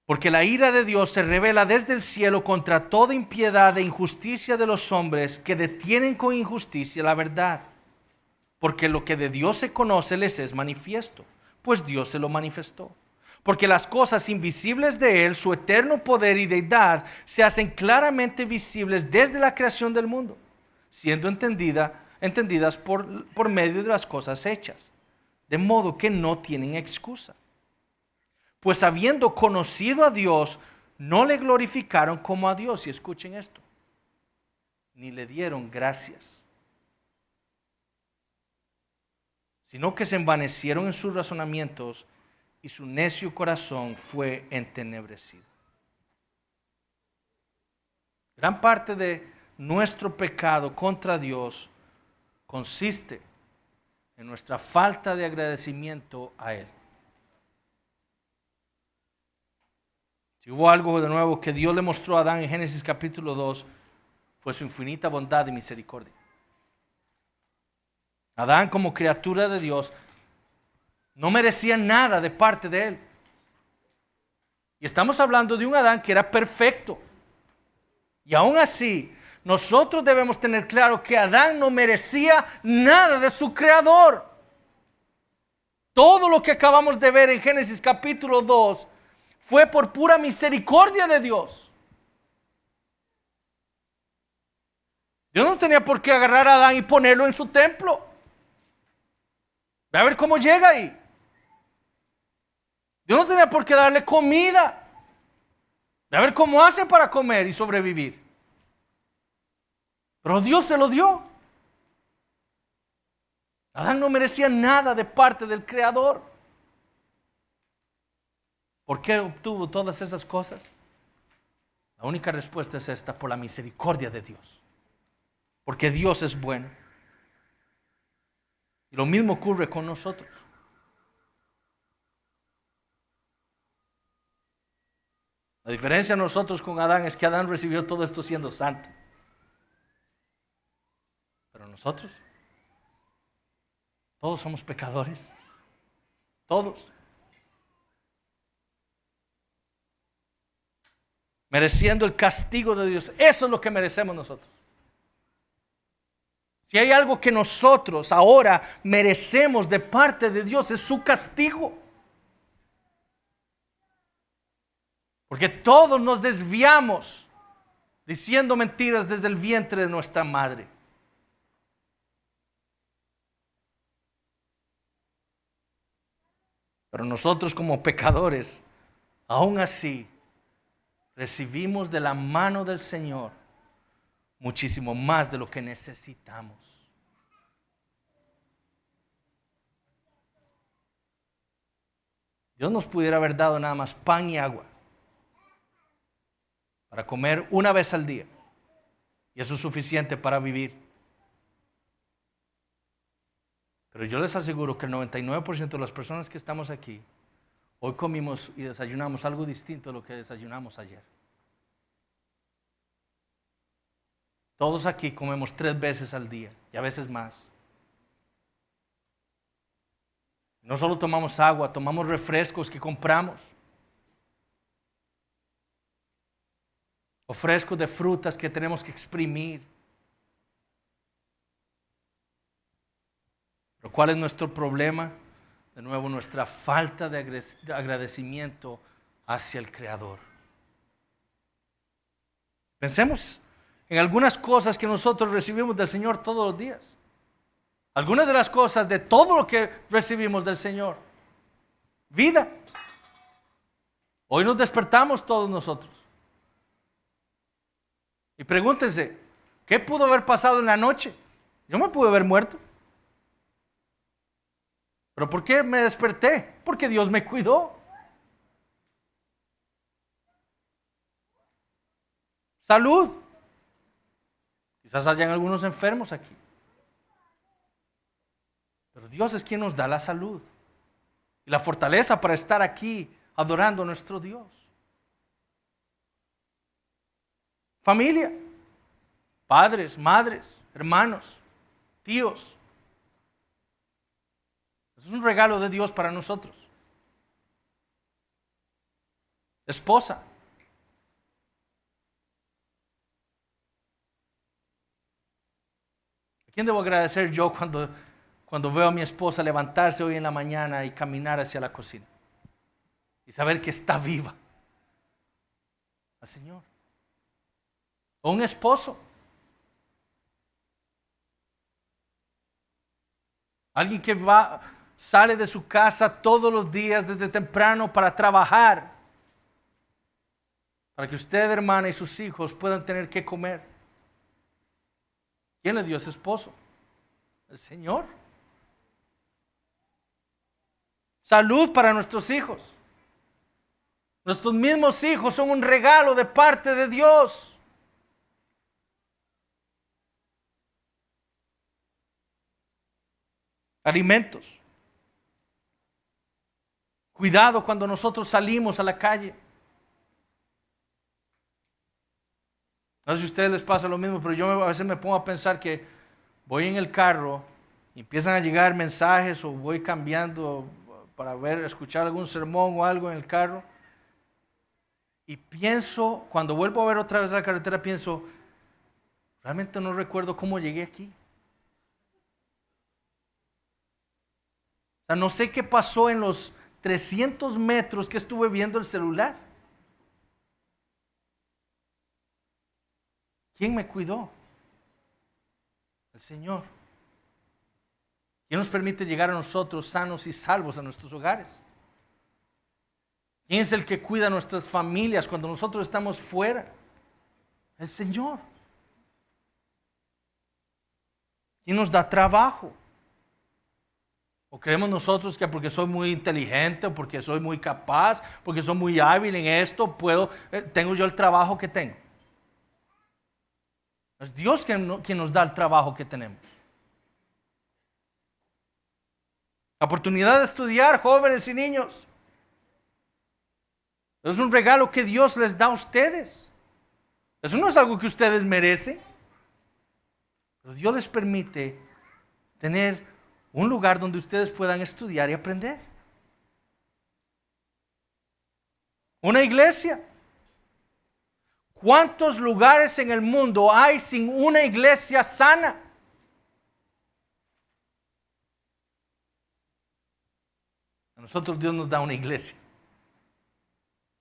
Porque la ira de Dios se revela desde el cielo contra toda impiedad e injusticia de los hombres que detienen con injusticia la verdad. Porque lo que de Dios se conoce les es manifiesto, pues Dios se lo manifestó. Porque las cosas invisibles de Él, su eterno poder y deidad, se hacen claramente visibles desde la creación del mundo, siendo entendidas por medio de las cosas hechas, de modo que no tienen excusa. Pues habiendo conocido a Dios, no le glorificaron como a Dios, y escuchen esto, ni le dieron gracias, sino que se envanecieron en sus razonamientos, y su necio corazón fue entenebrecido. Gran parte de nuestro pecado contra Dios consiste en nuestra falta de agradecimiento a Él. Si hubo algo de nuevo que Dios le mostró a Adán en Génesis capítulo 2, fue su infinita bondad y misericordia. Adán, como criatura de Dios, no merecía nada de parte de Él. Y estamos hablando de un Adán que era perfecto. Y aún así, nosotros debemos tener claro que Adán no merecía nada de su Creador. Todo lo que acabamos de ver en Génesis capítulo 2 fue por pura misericordia de Dios. Dios no tenía por qué agarrar a Adán y ponerlo en su templo. Ve a ver cómo llega ahí. Dios no tenía por qué darle comida. Ve a ver cómo hace para comer y sobrevivir. Pero Dios se lo dio. Adán no merecía nada de parte del Creador. ¿Por qué obtuvo todas esas cosas? La única respuesta es esta: por la misericordia de Dios. Porque Dios es bueno. Y lo mismo ocurre con nosotros. La diferencia de nosotros con Adán es que Adán recibió todo esto siendo santo. Pero nosotros, todos somos pecadores. Todos. Mereciendo el castigo de Dios. Eso es lo que merecemos nosotros. Si hay algo que nosotros ahora merecemos de parte de Dios, es su castigo. Porque todos nos desviamos diciendo mentiras desde el vientre de nuestra madre. Pero nosotros como pecadores, aún así, recibimos de la mano del Señor muchísimo más de lo que necesitamos. Dios nos pudiera haber dado nada más pan y agua para comer una vez al día, y eso es suficiente para vivir. Pero yo les aseguro que el 99% de las personas que estamos aquí, hoy comimos y desayunamos algo distinto de lo que desayunamos ayer. Todos aquí comemos 3 veces al día y a veces más. No solo tomamos agua, tomamos refrescos que compramos. O frescos de frutas que tenemos que exprimir. Pero ¿cuál es nuestro problema? De nuevo, nuestra falta de agradecimiento hacia el Creador. Pensemos en algunas cosas que nosotros recibimos del Señor todos los días. Algunas de las cosas de todo lo que recibimos del Señor. Vida. Hoy nos despertamos todos nosotros. Y pregúntense, ¿Qué pudo haber pasado en la noche? Yo me pude haber muerto. ¿Pero por qué me desperté? Porque Dios me cuidó. Salud. Quizás hayan algunos enfermos aquí. Pero Dios es quien nos da la salud y la fortaleza para estar aquí adorando a nuestro Dios. Familia, padres, madres, hermanos, tíos. Es un regalo de Dios para nosotros. Esposa. ¿A quién debo agradecer yo cuando veo a mi esposa levantarse hoy en la mañana y caminar hacia la cocina? Y saber que está viva. Al Señor. O un esposo. Alguien que sale de su casa todos los días desde temprano para trabajar. Para que usted, hermana, y sus hijos puedan tener que comer. ¿Quién le dio ese esposo? El Señor. Salud para nuestros hijos. Nuestros mismos hijos son un regalo de parte de Dios. Alimentos. Cuidado cuando nosotros salimos a la calle. No sé si a ustedes les pasa lo mismo, pero yo a veces me pongo a pensar que voy en el carro y empiezan a llegar mensajes o voy cambiando para escuchar algún sermón o algo en el carro. Y pienso, cuando vuelvo a ver otra vez la carretera, pienso, realmente no recuerdo cómo llegué aquí. O sea, no sé qué pasó en los 300 metros que estuve viendo el celular. ¿Quién me cuidó? El Señor. ¿Quién nos permite llegar a nosotros sanos y salvos a nuestros hogares? ¿Quién es el que cuida a nuestras familias cuando nosotros estamos fuera? El Señor. ¿Quién nos da trabajo? ¿O creemos nosotros que porque soy muy inteligente, o porque soy muy capaz, porque soy muy hábil en esto, tengo yo el trabajo que tengo? Es Dios quien nos da el trabajo que tenemos. La oportunidad de estudiar, jóvenes y niños. Es un regalo que Dios les da a ustedes. Eso no es algo que ustedes merecen. Pero Dios les permite tener un lugar donde ustedes puedan estudiar y aprender. Una iglesia. ¿Cuántos lugares en el mundo hay sin una iglesia sana? A nosotros Dios nos da una iglesia.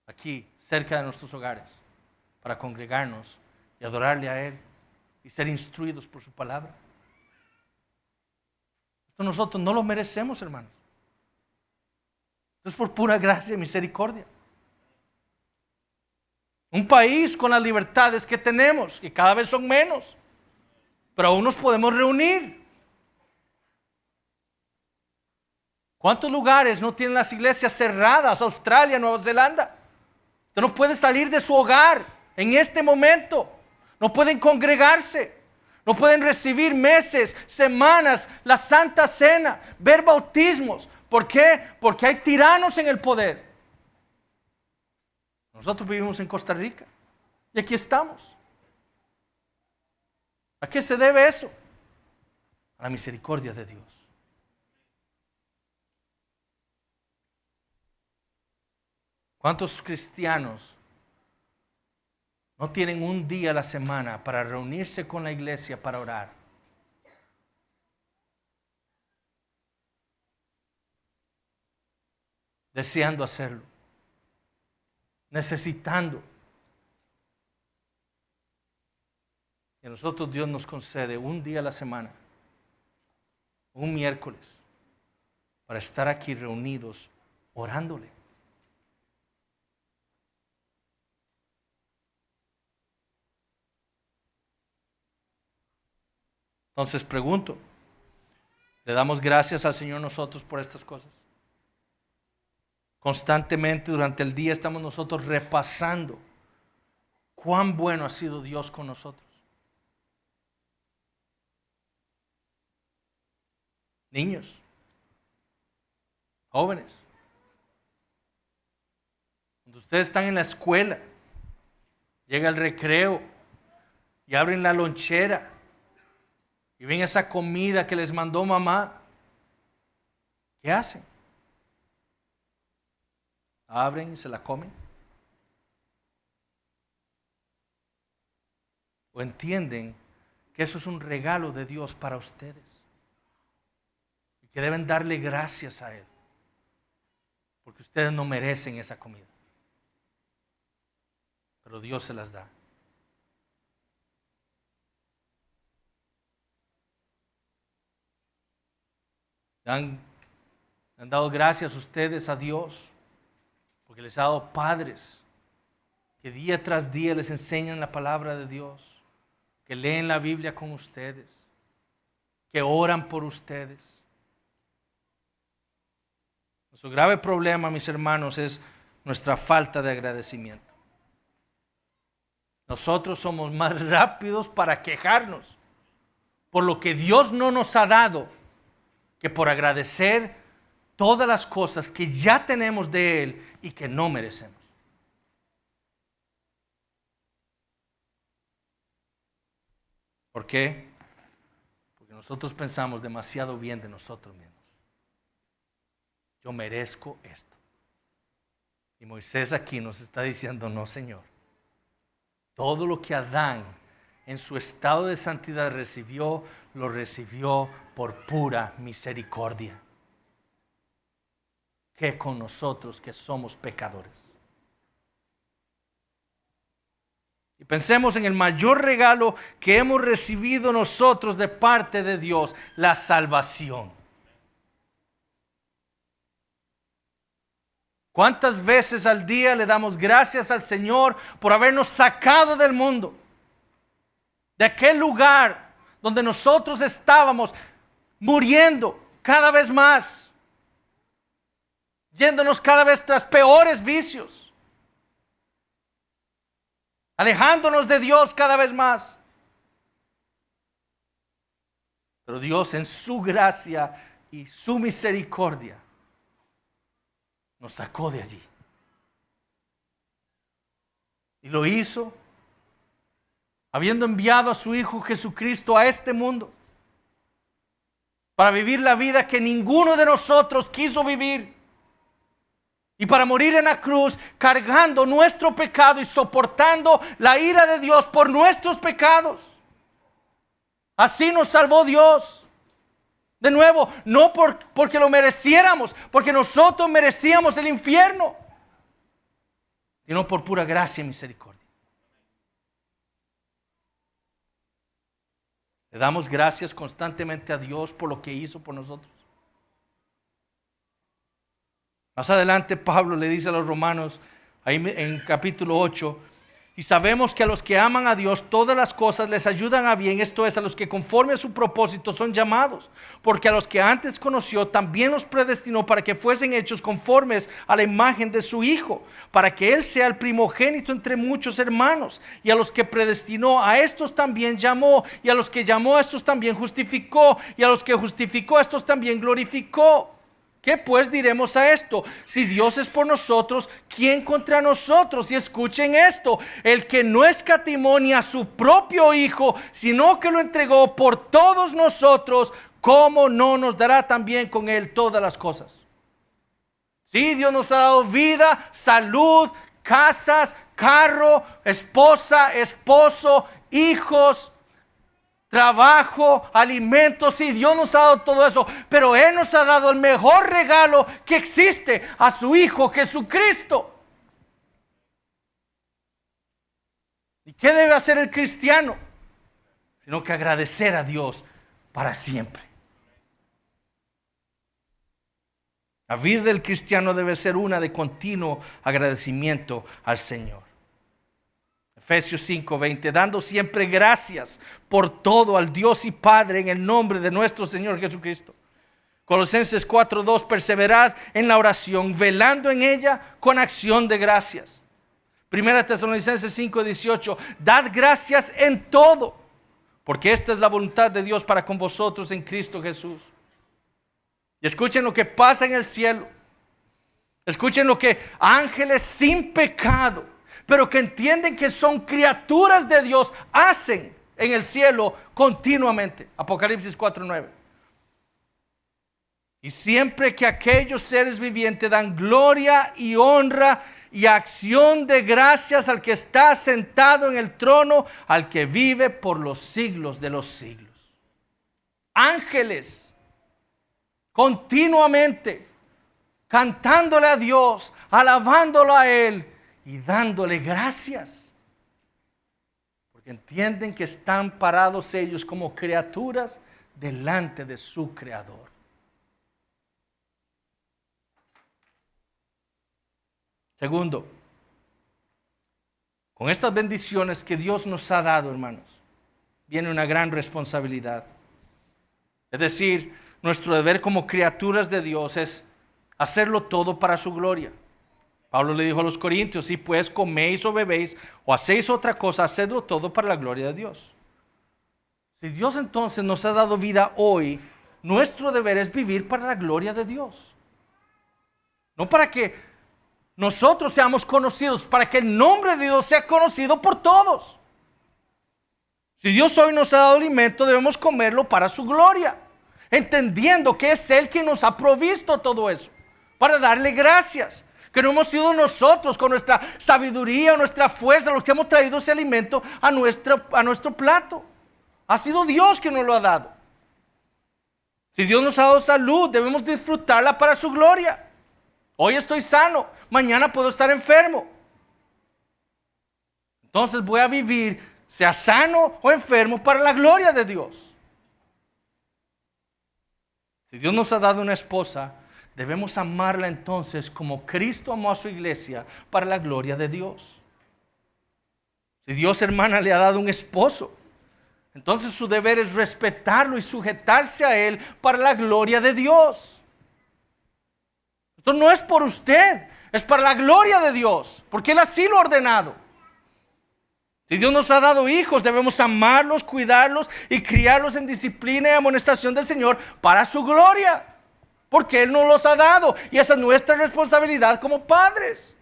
Aquí, cerca de nuestros hogares. Para congregarnos y adorarle a Él. Y ser instruidos por su palabra. Esto nosotros no lo merecemos, hermanos. Esto es por pura gracia y misericordia. Un país con las libertades que tenemos, que cada vez son menos, pero aún nos podemos reunir. ¿Cuántos lugares no tienen las iglesias cerradas? Australia, Nueva Zelanda. Usted no puede salir de su hogar en este momento. No pueden congregarse. No pueden recibir meses, semanas, la Santa Cena, ver bautismos. ¿Por qué? Porque hay tiranos en el poder. Nosotros vivimos en Costa Rica y aquí estamos. ¿A qué se debe eso? A la misericordia de Dios. ¿Cuántos cristianos no tienen un día a la semana para reunirse con la iglesia para orar? Deseando hacerlo. Necesitando. Y a nosotros Dios nos concede un día a la semana, un miércoles, para estar aquí reunidos orándole. Entonces pregunto, ¿le damos gracias al Señor nosotros por estas cosas? Constantemente durante el día estamos nosotros repasando cuán bueno ha sido Dios con nosotros. Niños, jóvenes, cuando ustedes están en la escuela, llega el recreo y abren la lonchera y ven esa comida que les mandó mamá, ¿qué hacen? Abren y se la comen. ¿O entienden que eso es un regalo de Dios para ustedes? Y que deben darle gracias a Él, porque ustedes no merecen esa comida, pero Dios se las da. Han dado gracias ustedes a Dios porque les ha dado padres que día tras día les enseñan la palabra de Dios, que leen la Biblia con ustedes, que oran por ustedes. Nuestro grave problema, mis hermanos, es nuestra falta de agradecimiento. Nosotros somos más rápidos para quejarnos por lo que Dios no nos ha dado que por agradecer todas las cosas que ya tenemos de Él y que no merecemos. ¿Por qué? Porque nosotros pensamos demasiado bien de nosotros mismos. Yo merezco esto. Y Moisés aquí nos está diciendo, no, Señor. Todo lo que Adán en su estado de santidad recibió, lo recibió por pura misericordia. ¿Qué con nosotros que somos pecadores? Y pensemos en el mayor regalo que hemos recibido nosotros de parte de Dios, la salvación. ¿Cuántas veces al día le damos gracias al Señor por habernos sacado del mundo? De aquel lugar donde nosotros estábamos muriendo cada vez más, yéndonos cada vez tras peores vicios, alejándonos de Dios cada vez más. Pero Dios en su gracia y su misericordia nos sacó de allí. Y lo hizo habiendo enviado a su Hijo Jesucristo a este mundo para vivir la vida que ninguno de nosotros quiso vivir y para morir en la cruz cargando nuestro pecado y soportando la ira de Dios por nuestros pecados. Así nos salvó Dios. De nuevo, no porque lo mereciéramos, porque nosotros merecíamos el infierno, sino por pura gracia y misericordia. Le damos gracias constantemente a Dios por lo que hizo por nosotros. Más adelante Pablo le dice a los romanos, ahí en capítulo 8, y sabemos que a los que aman a Dios todas las cosas les ayudan a bien, esto es, a los que conforme a su propósito son llamados, porque a los que antes conoció también los predestinó para que fuesen hechos conformes a la imagen de su Hijo, para que Él sea el primogénito entre muchos hermanos. Y a los que predestinó, a estos también llamó, y a los que llamó, a estos también justificó, y a los que justificó, a estos también glorificó. ¿Qué pues diremos a esto? Si Dios es por nosotros, ¿quién contra nosotros? Y escuchen esto, el que no escatimó ni a su propio Hijo, sino que lo entregó por todos nosotros, ¿cómo no nos dará también con Él todas las cosas? Sí, Dios nos ha dado vida, salud, casas, carro, esposa, esposo, hijos, trabajo, alimentos. Sí, Dios nos ha dado todo eso, pero Él nos ha dado el mejor regalo que existe, a su Hijo Jesucristo. ¿Y qué debe hacer el cristiano? Sino que agradecer a Dios para siempre. La vida del cristiano debe ser una de continuo agradecimiento al Señor. Efesios 5:20, dando siempre gracias por todo al Dios y Padre en el nombre de nuestro Señor Jesucristo. Colosenses 4:2, perseverad en la oración, velando en ella con acción de gracias. Primera Tesalonicenses 5:18, dad gracias en todo, porque esta es la voluntad de Dios para con vosotros en Cristo Jesús. Y escuchen lo que pasa en el cielo. Escuchen lo que ángeles sin pecado, pero que entienden que son criaturas de Dios, hacen en el cielo continuamente. Apocalipsis 4:9. Y siempre que aquellos seres vivientes dan gloria y honra y acción de gracias al que está sentado en el trono, al que vive por los siglos de los siglos. Ángeles continuamente cantándole a Dios, alabándolo a Él y dándole gracias, porque entienden que están parados ellos como criaturas delante de su Creador. Segundo, con estas bendiciones que Dios nos ha dado, hermanos, viene una gran responsabilidad. Es decir, nuestro deber como criaturas de Dios es hacerlo todo para su gloria. Pablo le dijo a los corintios, si pues coméis o bebéis o hacéis otra cosa, hacedlo todo para la gloria de Dios. Si Dios entonces nos ha dado vida hoy, nuestro deber es vivir para la gloria de Dios. No para que nosotros seamos conocidos, para que el nombre de Dios sea conocido por todos. Si Dios hoy nos ha dado alimento, debemos comerlo para su gloria, entendiendo que es Él quien nos ha provisto todo eso, para darle gracias, que no hemos sido nosotros con nuestra sabiduría, nuestra fuerza, los que hemos traído ese alimento a nuestro plato. Ha sido Dios quien nos lo ha dado. Si Dios nos ha dado salud, debemos disfrutarla para su gloria. Hoy estoy sano, mañana puedo estar enfermo. Entonces voy a vivir, sea sano o enfermo, para la gloria de Dios. Si Dios nos ha dado una esposa, debemos amarla entonces como Cristo amó a su iglesia, para la gloria de Dios. Si Dios, hermana, le ha dado un esposo, entonces su deber es respetarlo y sujetarse a él para la gloria de Dios. Esto no es por usted, es para la gloria de Dios, porque Él así lo ha ordenado. Si Dios nos ha dado hijos, debemos amarlos, cuidarlos y criarlos en disciplina y amonestación del Señor para su gloria, porque Él nos los ha dado y esa es nuestra responsabilidad como padres.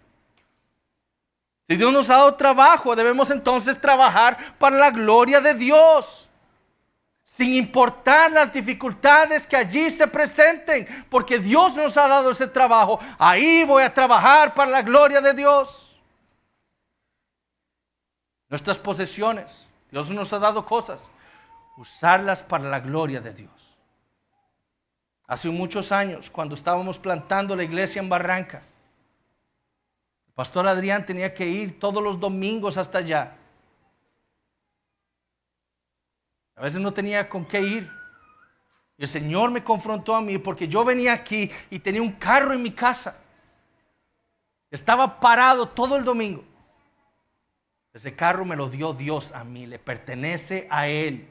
Si Dios nos ha dado trabajo, debemos entonces trabajar para la gloria de Dios, sin importar las dificultades que allí se presenten, porque Dios nos ha dado ese trabajo. Ahí voy a trabajar para la gloria de Dios. Nuestras posesiones, Dios nos ha dado cosas, usarlas para la gloria de Dios. Hace muchos años, cuando estábamos plantando la iglesia en Barranca, el pastor Adrián tenía que ir todos los domingos hasta allá. A veces no tenía con qué ir. Y el Señor me confrontó a mí porque yo venía aquí y tenía un carro en mi casa. Estaba parado todo el domingo. Ese carro me lo dio Dios a mí, le pertenece a Él.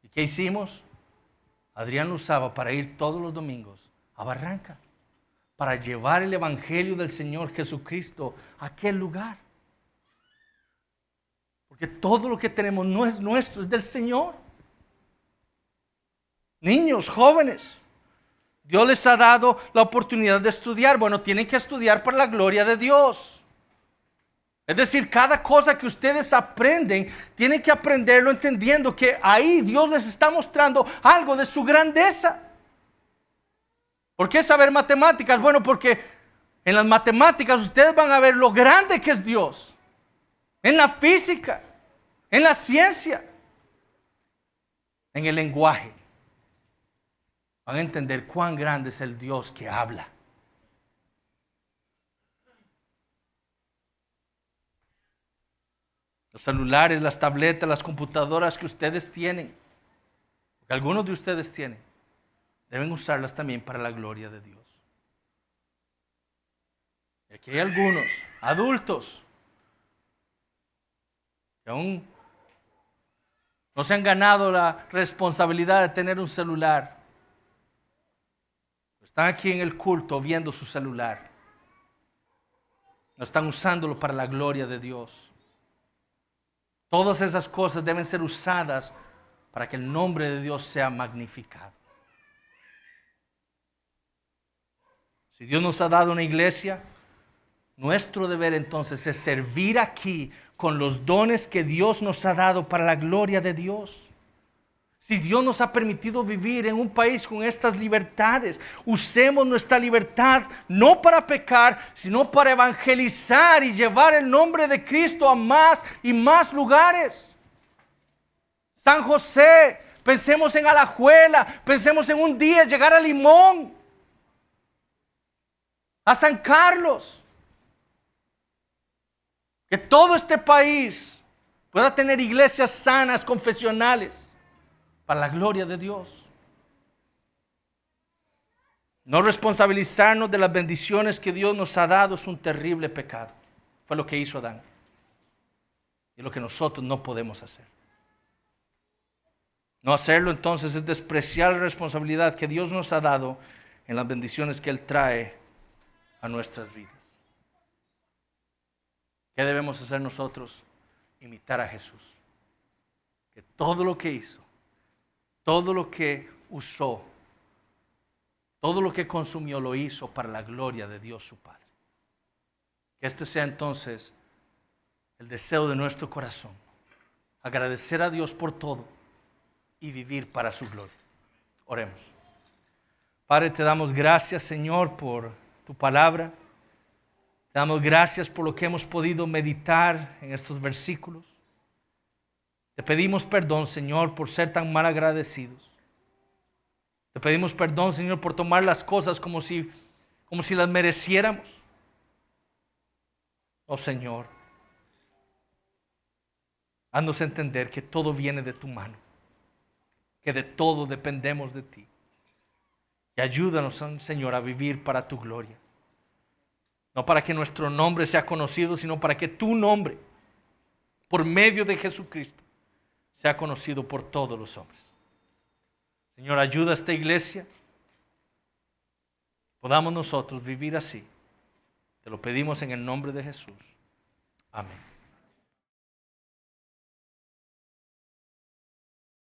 ¿Y qué hicimos? Adrián lo usaba para ir todos los domingos a Barranca, para llevar el evangelio del Señor Jesucristo a aquel lugar. Porque todo lo que tenemos no es nuestro, es del Señor. Niños, jóvenes, Dios les ha dado la oportunidad de estudiar. Bueno, tienen que estudiar para la gloria de Dios. Es decir, cada cosa que ustedes aprenden, tienen que aprenderlo entendiendo que ahí Dios les está mostrando algo de su grandeza. ¿Por qué saber matemáticas? Bueno, porque en las matemáticas ustedes van a ver lo grande que es Dios. En la física, en la ciencia, en el lenguaje. Van a entender cuán grande es el Dios que habla. Los celulares, las tabletas, las computadoras que ustedes tienen, que algunos de ustedes tienen, deben usarlas también para la gloria de Dios. Y aquí hay algunos adultos que aún no se han ganado la responsabilidad de tener un celular. Están aquí en el culto viendo su celular. No están usándolo para la gloria de Dios. Todas esas cosas deben ser usadas para que el nombre de Dios sea magnificado. Si Dios nos ha dado una iglesia, nuestro deber entonces es servir aquí con los dones que Dios nos ha dado para la gloria de Dios. Si Dios nos ha permitido vivir en un país con estas libertades, usemos nuestra libertad no para pecar, sino para evangelizar y llevar el nombre de Cristo a más y más lugares. San José, pensemos en Alajuela, pensemos en un día llegar a Limón, a San Carlos. Que todo este país pueda tener iglesias sanas, confesionales, para la gloria de Dios. No responsabilizarnos de las bendiciones que Dios nos ha dado es un terrible pecado. Fue lo que hizo Adán. Y lo que nosotros no podemos hacer. No hacerlo entonces es despreciar la responsabilidad que Dios nos ha dado en las bendiciones que Él trae a nuestras vidas. ¿Qué debemos hacer nosotros? Imitar a Jesús. Que todo lo que hizo, todo lo que usó, todo lo que consumió lo hizo para la gloria de Dios su Padre. Que este sea entonces el deseo de nuestro corazón. Agradecer a Dios por todo y vivir para su gloria. Oremos. Padre, te damos gracias, Señor, por tu palabra. Te damos gracias por lo que hemos podido meditar en estos versículos. Te pedimos perdón, Señor, por ser tan mal agradecidos. Te pedimos perdón, Señor, por tomar las cosas como si las mereciéramos. Oh, Señor, haznos entender que todo viene de tu mano, que de todo dependemos de ti. Y ayúdanos, Señor, a vivir para tu gloria. No para que nuestro nombre sea conocido, sino para que tu nombre, por medio de Jesucristo, sea conocido por todos los hombres. Señor, ayuda a esta iglesia. Podamos nosotros vivir así. Te lo pedimos en el nombre de Jesús. Amén.